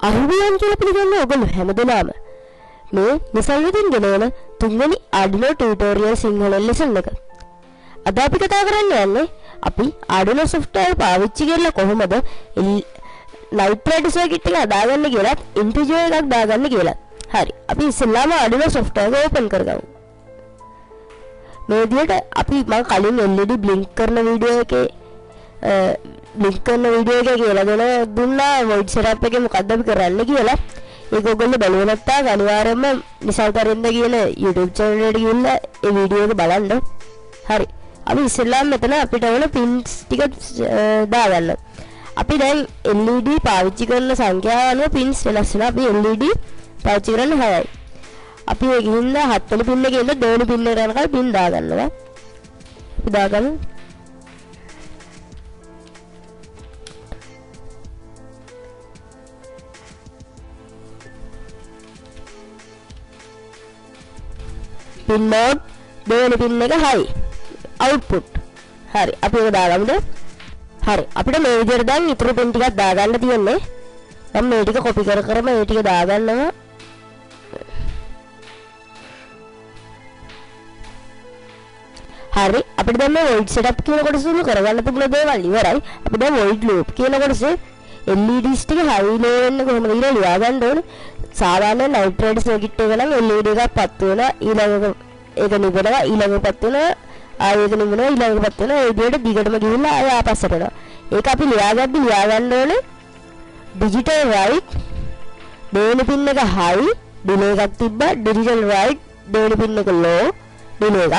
අහිමියන් කියලා පිළිගන්න ඔයගොල්ලෝ හැමදෙනාම මේ නිසල් විදින් ගෙනන තුන්වෙනි Arduino tutorial සිංහල lesson එක. අද අපි කතා කරන්න යන්නේ අපි Arduino software පාවිච්චි කරලා කොහොමද Knight Rider circuit එක හදාගන්න කියලා integer එකක් දාගන්න කියලා. හරි. අපි ඉස්සෙල්ලාම Arduino software එක open කරගමු. මේ විදිහට අපි මම කලින් LED blink කරන වීඩියෝ එකේ කියලා දෙන දුන්නා void setup එකේ මොකද්ද අපි කරන්න කියලා. ඒක ඔයගොල්ලෝ බලුවා නැත්නම් අනිවාර්යයෙන්ම නිසල් තරින්ද කියන YouTube channel එකට ගිහිල්ලා ඒ වීඩියෝ එක බලන්න. හරි. අපි ඉස්සෙල්ලාම මෙතන අපිට ඕන pins ටික දාගන්න. අපි දැන් LED පාවිච්චි කරන සංඛ්‍යාව අනුව pins වෙනස් වෙනවා. අපි LED පාවිච්චි කරන්නේ 6යි. අපි ඒකින්ද 7 වෙනි pin එකේ ඉන්න 2 වෙනි pin එකට යනකල් pin දාගන්නවා. අපි දාගමු. pin mode 2 වෙනි pin එක high output. හරි. අපි ඒක දාගමුද? හරි. අපිට මේ විදිහට දැන් ඉතුරු pin ටිකක් දාගන්න තියෙන්නේ. මම මේ ටික copy කර මේ ටික දාගන්නවා. හරි. අපිට දැන් මේ void setup කියන කොටස උණු කරගන්න තිබුණ දේවල් ඉවරයි. අපි දැන් void loop කියන කොටසේ LEDs ටික high low වෙන්න කොහොමද කියලා ලියා ගන්න ඕනේ. සාමාන්‍ය Knight Rider circuit එක නම් LED එකක් පත් වෙනවා, ඊළඟ ඒක නිවෙනවා, ඊළඟ පත් වෙනවා, ආයෙ ඒක නිවෙනවා, ඊළඟ පත් වෙනවා. ඒ විදිහට දිගටම ගිහිල්ලා ආයෙ ආපස්සට එනවා. ඒක අපි ලියා ගන්න ඕනේ digital right දෙවෙනි pin එක high delay එකක් තිබ්බා, digital right දෙවෙනි pin එක low delay එකක්,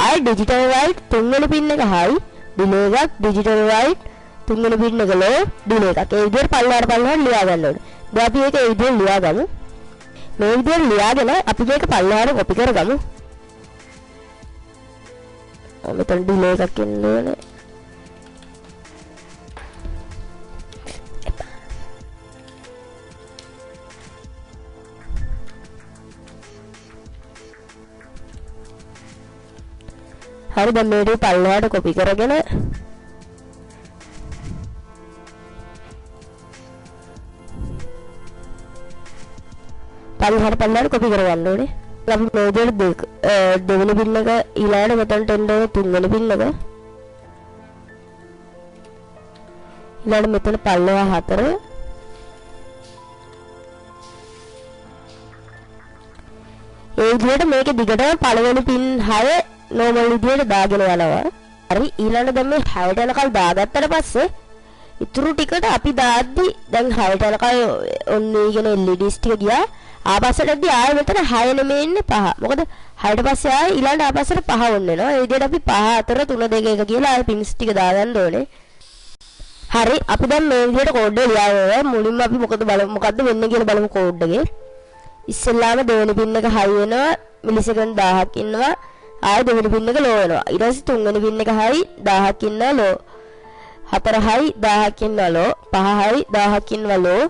ආයෙ digital right තුන්වෙනි pin එක high delay එකක්, digital right තුන්වෙනි pin එක low delay එකක්. ඒ විදිහට පල්ලෙහාට ලියා ගන්න ඕනේ. දැන් අපි ඒක ඒ විදිහට ලියා ගමු. මේ විදිහට ලියාගෙන අපි මේක පල්ලෙහාට copy කරගමු. මෙතන delay එකක් එන්න ඕනේ. හරි. දැන් මේක පල්ලෙහාට copy කරගෙන පල්ලෙහාට copy කරගන්න ඕනේ. අපි මේ විදිහට දෙවෙනි pin එක ඊළඟට මෙතනට එන්න ඕනේ තුන්වෙනි pin එක. ඊළඟට මෙතන පල්ලෙහා 4. ඒ විදිහට මේක දිගටම පළවෙනි pin 6 normal විදිහට දාගෙන යනවා. හරි. ඊළඟට දැන් මේ 6ට යනකල් දාගත්තට පස්සේ ඉතුරු ටිකට අපි දාද්දි දැන් 6ට යනකල් ඔන්නේ කියන LEDs ටික ගියා. ආපස්සටදී ආයෙ මෙතන 6 නෙමෙයි ඉන්නේ 5. මොකද 6ට පස්සේ ආයෙ ඊළඟ ආපස්සට 5 වොන්න වෙනවා. ඒ විදිහට අපි 5 4 3 2 1 කියලා ආයෙ pins ටික දාගන්න ඕනේ. හරි. අපි දැන් මේ විදිහට කෝඩ් එක ලියාගන්නවා. මුලින්ම අපි මොකද වෙන්නේ කියලා බලමු කෝඩ් එකේ. ඉස්සෙල්ලාම දෙවෙනි pin එක high වෙනවා. මිලිසෙකන්ඩ් 1000ක් ඉන්නවා. ආයෙ දෙවෙනි pin එක low වෙනවා. ඊට පස්සේ තුන්වෙනි pin එක high 1000ක් ඉන්නවා low. 4 high 1000ක් ඉන්නවා low. 5 high 1000ක් ඉන්නවා low.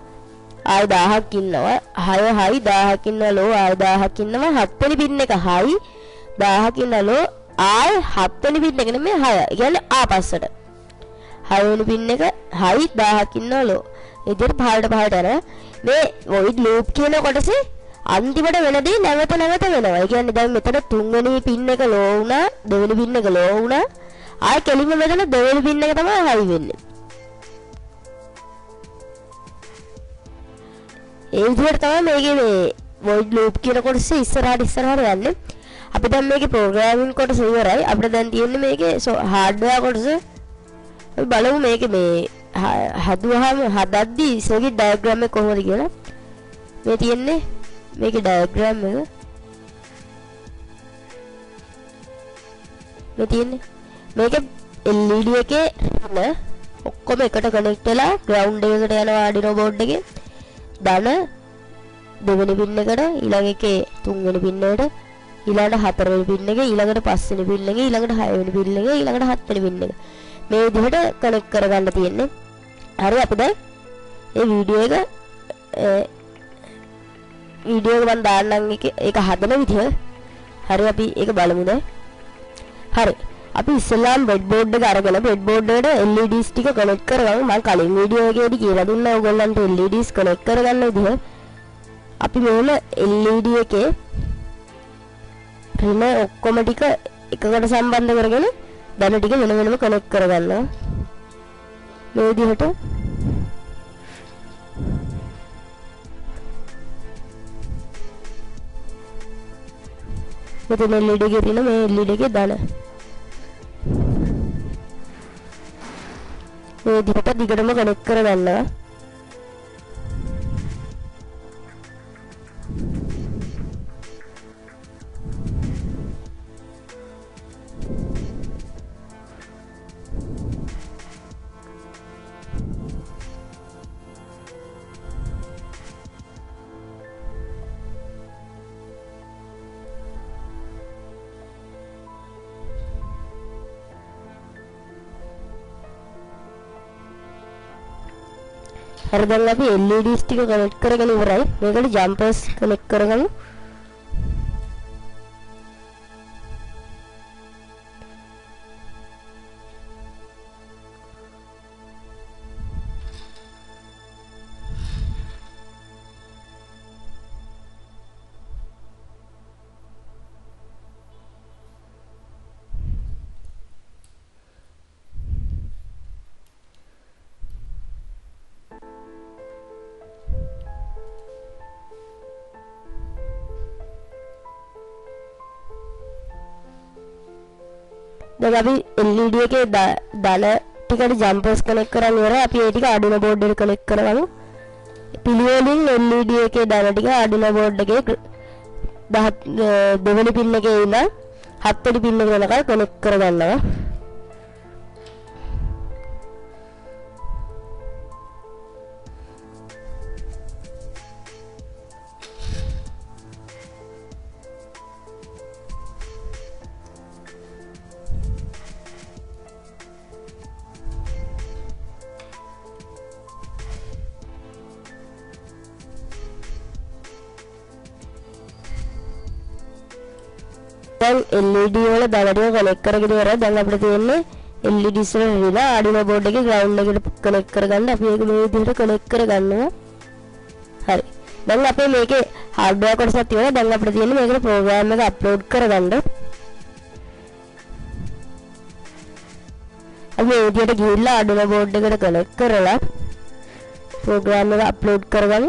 ආයෙ 1000ක් ඉන්නවා. 6 high 1000ක් ඉන්නවා low. ආයෙ 1000ක් ඉන්නවා. 7 වෙනි pin එක high 1000ක් ඉන්නවා low. ආයෙ 7 වෙනි pin එක නෙමෙයි 6. ඒ කියන්නේ ආපස්සට. 6 වෙනි pin එක high 1000ක් ඉන්නවා low. ඒ විදිහට පහළට යනවා. මේ void loop කියන කොටසේ අන්තිමට වෙනදී නැවත වෙනවා. ඒ කියන්නේ දැන් මෙතන තුන්වෙනි pin එක low වුණා, දෙවෙනි pin එක low වුණා. ආයෙ කෙලින්ම මෙතන දෙවෙනි pin එක තමයි high වෙන්නේ. ඒ විදිහට තමයි මේකේ මේ void loop කියන කොටසේ ඉස්සරහට යන්නේ. අපි දැන් මේකේ programming කොටස ඉවරයි. අපිට දැන් තියෙන්නේ මේකේ hardware කොටස. අපි බලමු මේකේ මේ හදද්දි circuit diagram එක කොහොමද කියලා. මේ තියෙන්නේ මේකේ diagram එක. මේ තියෙන්නේ මේකේ LED එකේ ඔක්කොම එකට connect වෙලා ground එකකට යනවා Arduino board එකේ. ධන දෙවෙනි pin එකට, ඊළඟ එකේ තුන්වෙනි pin එකට, ඊළඟට හතරවෙනි pin එක, ඊළඟට පස්වෙනි pin එක, ඊළඟට හයවෙනි pin එක, ඊළඟට හත්වෙනි pin එක. මේ විදිහට කනෙක්ට් කරගන්න තියෙන්නේ. හරි. අපි දැන් මේ වීඩියෝ එක මම දාන්නම් ඒක හදන විදිහ. හරි. අපි ඒක බලමු දැන්. හරි. අපි ඉස්සෙල්ලාම බ්‍රෙඩ්බෝඩ් එක අරගෙන බ්‍රෙඩ්බෝඩ් එකට LEDs ටික කනෙක්ට් කරගමු. මම කලින් වීඩියෝ එකේදී කියලා දුන්නා ඔයගොල්ලන්ට LEDs කනෙක්ට් කරගන්න විදිහ. අපි මෙහෙම LED එකේ රිම ඔක්කොම ටික එකකට සම්බන්ධ කරගෙන දැන ටික වෙන වෙනම කනෙක්ට් කරගන්නවා. මේ විදිහට මෙතන LED එකේ තියෙන මේ LED එකේ දාන මේ විදිහට දිගටම කනෙක්ට් කරගන්නවා. හරි දැන් අපි LEDs ටික කනෙක්ට් කරගෙන ඉවරයි. මේකට ජම්පර්ස් කනෙක්ට් කරගමු. දැන් අපි LED එකේ දාන ටිකට ජම්පර්ස් කනෙක්ට් කරන් ඉවරයි. අපි ඒ ටික Arduino board එකට කනෙක්ට් කරගමු. පිළිවෙලින් LED එකේ දාන ටික Arduino board එකේ දෙවෙනි පින් එකේ ඉඳන් හත්වෙනි පින් එක වෙනකල් කනෙක්ට් කරගන්නවා. දැන් LED වල දවඩිය කනෙක්ට් කරගෙන ඉවරයි. දැන් අපිට තියෙන්නේ LEDs වල රිලා Arduino board එකේ ground එකට කනෙක්ට් කරගන්න. අපි ඒක මේ විදිහට කනෙක්ට් කරගන්නවා. හරි. දැන් අපේ මේකේ hardware කොටසක් තියෙනවා. දැන් අපිට තියෙන්නේ මේකට program එක upload කරගන්න. අපි මේ විදිහට ගිහිල්ලා Arduino board එකට කනෙක්ට් කරලා program එක upload කරගන්න.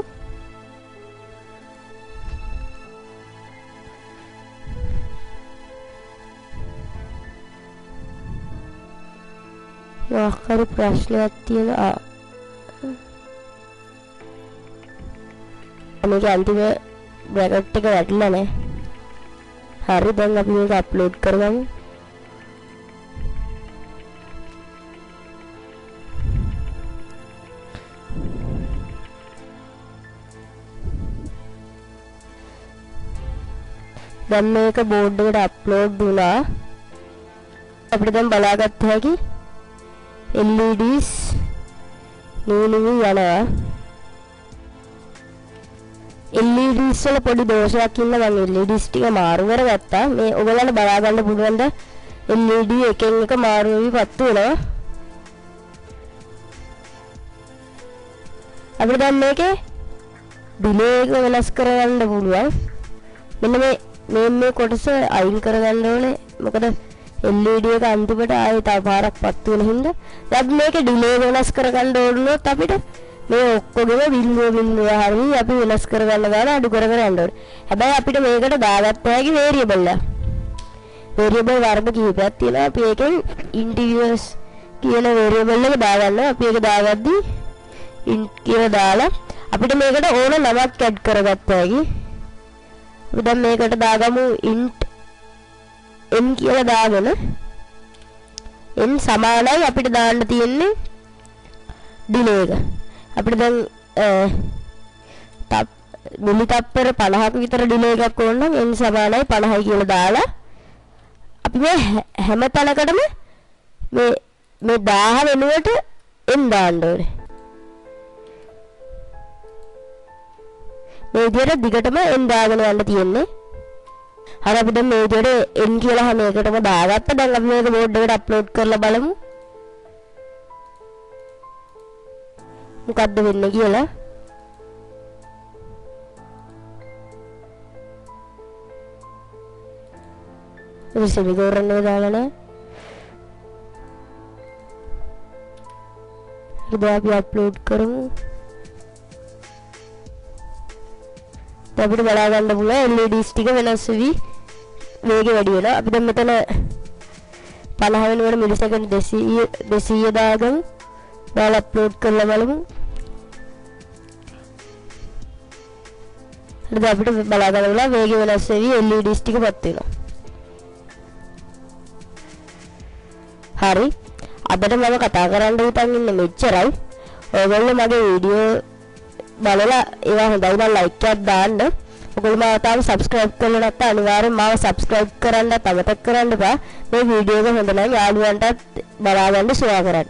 ආඛරි ප්‍රශ්නයක් තියෙනවා. මේක අන්තිම බ්‍රැකට් එක වැටලා නැහැ. හරි දැන් අපි මේක අප්ලෝඩ් කරගමු. දැන් මේක බෝඩ් එකට අප්ලෝඩ් වුණා. අපිට දැන් බලාගත්ත හැකි LEDs නූනුවි යනවා. LEDs වල පොඩි දෝෂයක් ඉන්න මම LEDs ටික මාරු කරගත්තා. මේ ඔයගලන්ට බලා ගන්න පුළුවන් ද LED එකෙන් එක මාරු වෙවිපත් වෙනවා. අපිට දැන් මේකේ ඩිලේ එක වෙනස් කරගන්න පුළුවන්. මෙන්න මේ කොටස අයින් කරගන්න ඕනේ. මොකද LED එක අන්තිමට ආයෙ තව පාරක් පත් වෙන හින්දා දැන් මේකේ ඩිලේ වෙනස් කරගන්න ඕනොත් අපිට මේ ඔක්කොගෙම බිඳුව හරිය අපි වෙනස් කරගන්න ගාන අඩු කර කර යන්න ඕනේ. හැබැයි අපිට මේකට දාගත්ත හැකි වේරියබල් එක. වේරියබල් වර්ග කිහිපයක් තියෙනවා. අපි ඒකෙන් ඉන්ටිජර්ස් කියන වේරියබල් එක දාගන්නවා. අපි ඒක දාගද්දී int කියලා දාලා අපිට මේකට ඕන නමක් ඇඩ් කරගත්ත හැකි. අපි දැන් මේකට දාගමු int n කියලා දාගෙන n සමානයි අපිට දාන්න තියෙන්නේ ඩිලේ එක. අපිට දැන් මිලි තප්පර 50ක විතර ඩිලේ එකක් ඕන නම් n සමානයි 50යි කියලා දාලා අපි මේ හැම තැනකටම මේ 1000 වෙනුවට n දාන්න ඕනේ. මේ විදිහට දිගටම n දාගෙන යන්න තියෙන්නේ. හරි අපි දැන් මේ විදිහට n කියලා හැම එකටම දාගත්තා. දැන් අපි මේක බෝඩ් එකට අප්ලෝඩ් කරලා බලමු. මොකද්ද වෙන්නේ කියලා. ඉතින් සෙමිකෝරන් එක දාලා නැහැ. ඉතින් අපි අප්ලෝඩ් කරමු. අපිට බලා ගන්න පුළුවන් LEDs ටික වෙනස් වෙවි වේගය වැඩි වෙනවා. අපි දැන් මෙතන 50 වෙනකොට මිලිසෙකන්ඩ් 200 දාගමු. දාලා අප්ලෝඩ් කරලා බලමු. ඊට අපිට බලා ගන්න පුළුවන් වේගය වෙනස් වෙවි LEDs ටික පත් වෙනවා. හරි. අදට මම කතා කරන්න හිතන් ඉන්නේ මෙච්චරයි. ඔයගොල්ලෝ මගේ වීඩියෝ බලලා ඒවා හොඳයි නම් ලයික් එකක් දාන්න. ඔයගොල්ලෝ මාව තාම subscribe කරලා නැත්නම් අනිවාර්යෙන් මාව subscribe කරන්න අමතක කරන්න එපා. මේ වීඩියෝ එක හොඳ නම් යාළුවන්ටත් බලා ගන්න ෂෙයා කරන්න.